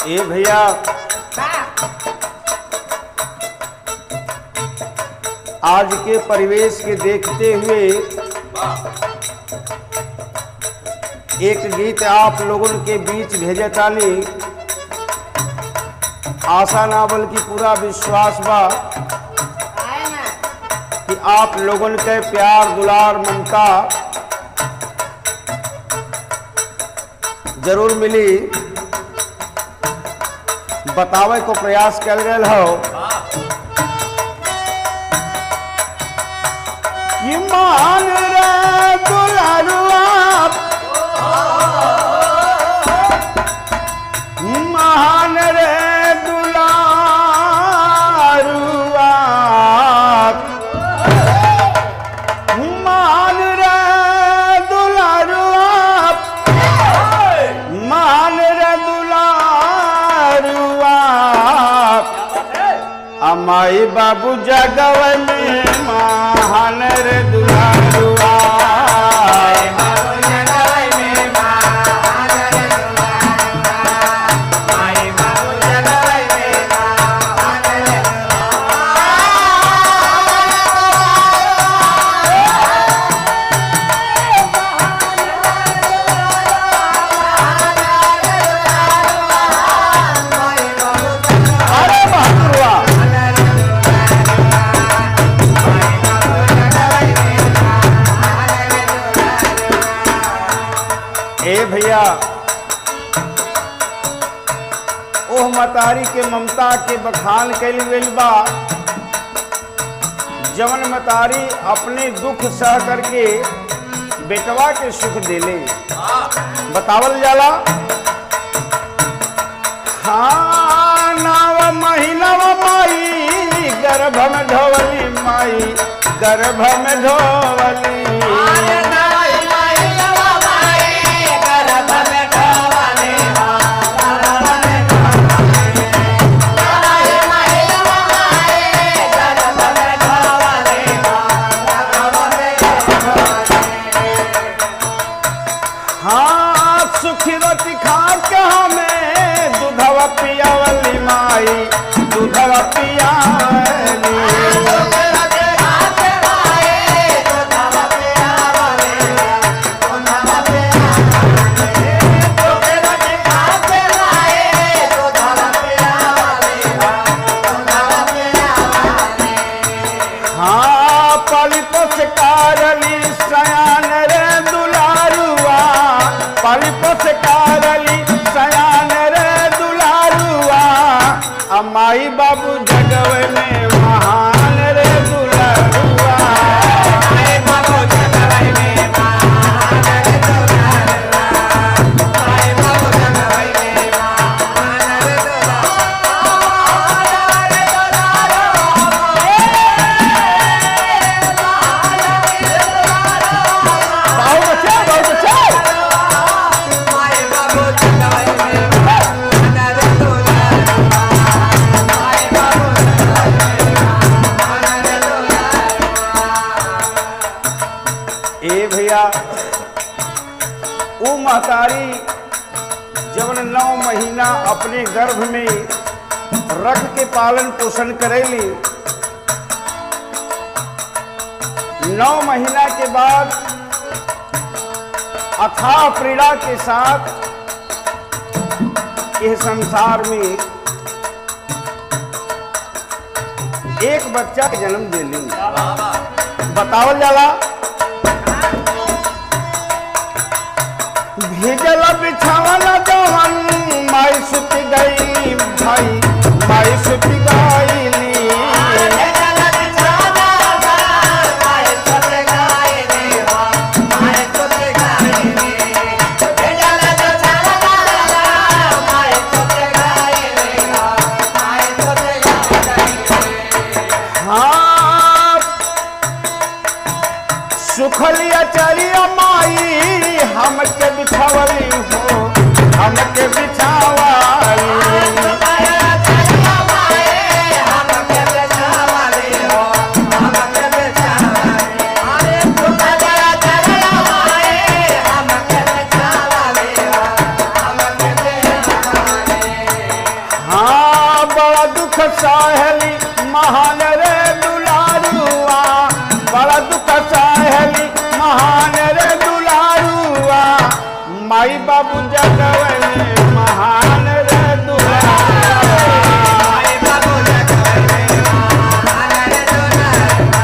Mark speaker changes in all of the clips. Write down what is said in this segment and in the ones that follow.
Speaker 1: ए भैया आज के परिवेश के देखते हुए एक गीत आप लोगों के बीच भेजे ताली। आशा ना बल्कि पूरा विश्वास बा कि आप लोगों के प्यार दुलार ममता जरूर मिली। बतावे को प्रयास कर गए हो कि मान रे दुलारुआ महान रे दुलारुआ मान रे दुलारुआ मान रे दुलारुआ अमाई बाबू जगव में महान रे दुलारुआ भैया ओह मतारी के ममता के बखान कैल गइल बा। जवन मतारी अपने दुख सह करके बेटवा के सुख देले बतावल जाला। हाँ नाव महीनाव माई गर्भ में ढोवली माई गर्भ में ढोवली सुखी रोटी खा के हमें दूधवा पियावली माई दूधवा पियावली हाँ पाली पोस कारली सयान रे दुलारुआ पाली पोस कारली सयान रे दुलारुआ अमाई बाबू जगव में महान रे दुलारुआ अमाई बाबू जगव में महान रे दुलारुआ अमाई बाबू जगव में महान रे ए भैया वो महतारी जब 9 महीना अपने गर्भ में रख के पालन पोषण करेली। 9 महीना के बाद अथाह पीड़ा के साथ इस संसार में एक बच्चा के जन्म देली। बतावल जाला भेजल बिछावल जवन माई सुत गई भाई माई सुत गईली हाँ सुखलिया चलिया माई हमके बिछावली हो हमके बिछावली साहेली महान रे दुलारुआ, बड़ा दुख साहेली महान रे दुलारुआ, माई बाबू जगवले महान रे दुलारुआ, माई बाबू जगवले महान रे दुलारुआ,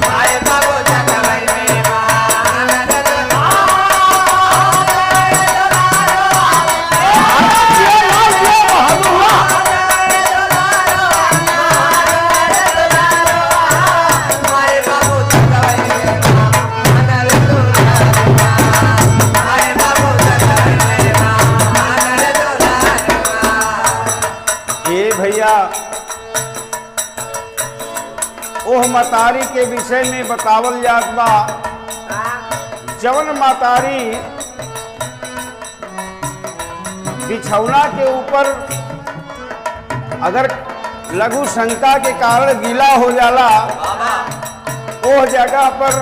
Speaker 1: माई बाबू जगवले महान रे भैया। ओह मतारी के विषय में बतावल जात बा, जवन मतारी बिछौना के ऊपर अगर लघु शंका के कारण गीला हो जाला, ओह जगह पर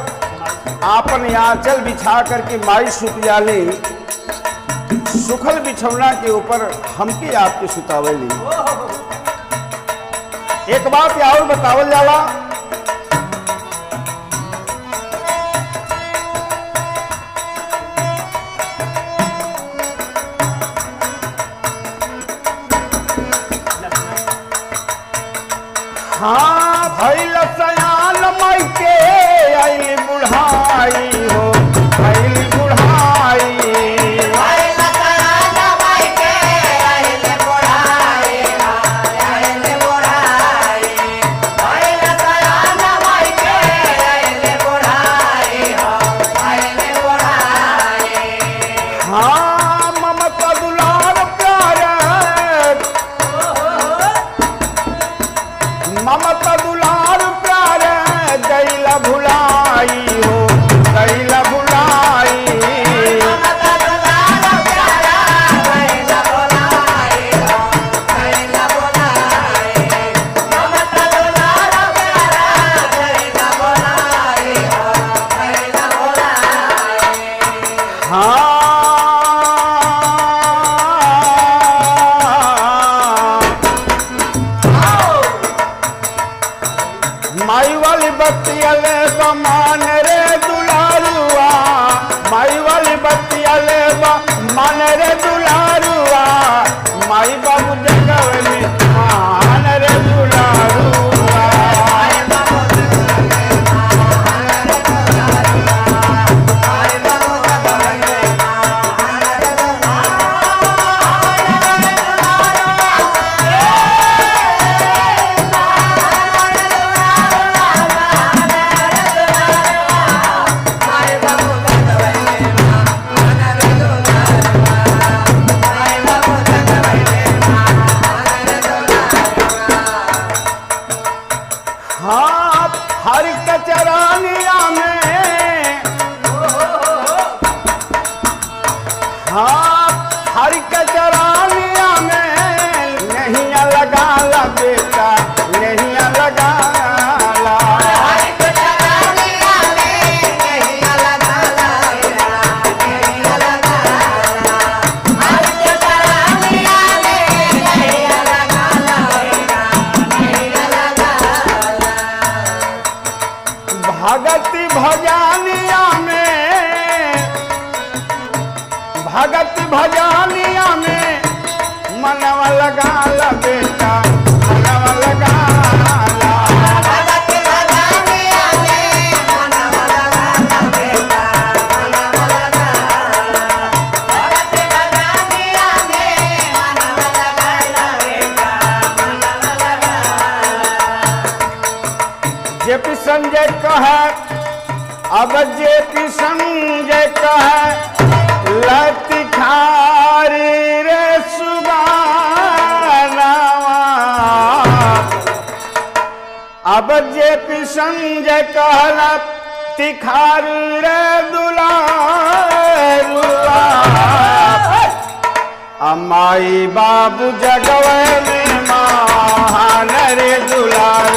Speaker 1: आपन आंचल बिछा करके माई सुत जाले, सुखल बिछौना के ऊपर हमके आपके सुतावली। एक बात और बतावल जाला, हाँ भइल सयान माई के आई बुढ़ाई हो, आई बुढ़ाई, ममता दुलार प्यार गैला भुलाई हो, गैला भुलाई, ममता दुलार प्यार गैला भुलाई हो, गैला भुलाई, ममता दुलार प्यार गैला भुलाई हो, गैला भुलाई। हाँ माई वाली बत्तियाले मान रे दुलारुआ, माई वाली बत्तियाले मान रे दुलारुआ, माई बाबू जगवले मान रे दुलारुआ, माई बाबू जगवले मान रे दुलारुआ, माई बाबू जगवले मान रे हाँ हर कचरानिया में, हाँ हर कचरानिया में नहीं लगा ला बेटा, नहीं लगा ला, हर कचरानिया में नहीं लगा ला बेटा, नहीं लगा ला, हर कचरानिया में नहीं लगा ला बेटा, नहीं लगा ला। भगति भजानिया में, भगति भजानिया में मनवा लगा ला बेटा, मनवा लगा ला, भगति भजानिया में मनवा लगा ला बेटा, मनवा लगा ला, भगति भजानिया में मनवा लगा ला बेटा, मनवा लगा ला। जेपी संजय कहे, अब जेपी संजय कहे लती खारी रे सुगानावा, अब जेपी संजय कहला तिखार रे दुलारुआ, अमाई बाबू जगवले महान रे दुलारुआ।